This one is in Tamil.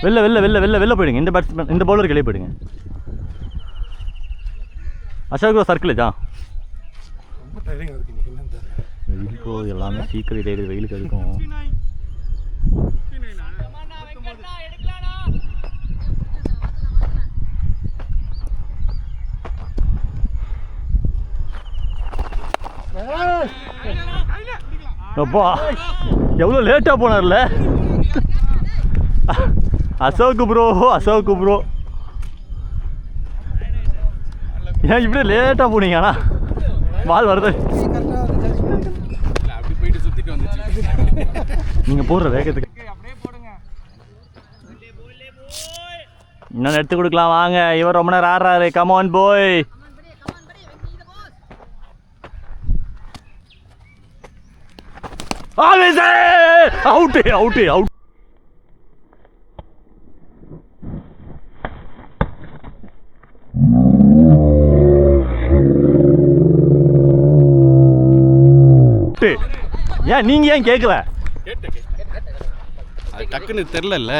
வெளில வெளில வெளில வெளில வெளில போயிடுங்க. இந்த பேட்ஸ்மேன் இந்த பவுலருக்கு வெளியே போயிடுங்க. அசோக் சர்க்கிள் தான் வெயில் போகுது. எல்லாமே சீக்கிரம் இடையில வெயிலுக்கு இருக்கும். அப்பா எவ்வளோ லேட்டாக போனார்ல அசோக் ப்ரோ. அசோக் ப்ரோ ஏன் இப்படி லேட்டாக போனீங்க? ஆனால் பால் வருது. நீங்கள் போடுற வேகத்துக்கு இன்னொன்று எடுத்து கொடுக்கலாம் வாங்க. இவர் ரொம்ப நேரம் ஆடுறாரு. கமான் போய். Out out out. ஏன் நீங்க ஏன் கேட்கல? டக்குன்னு தெரியல.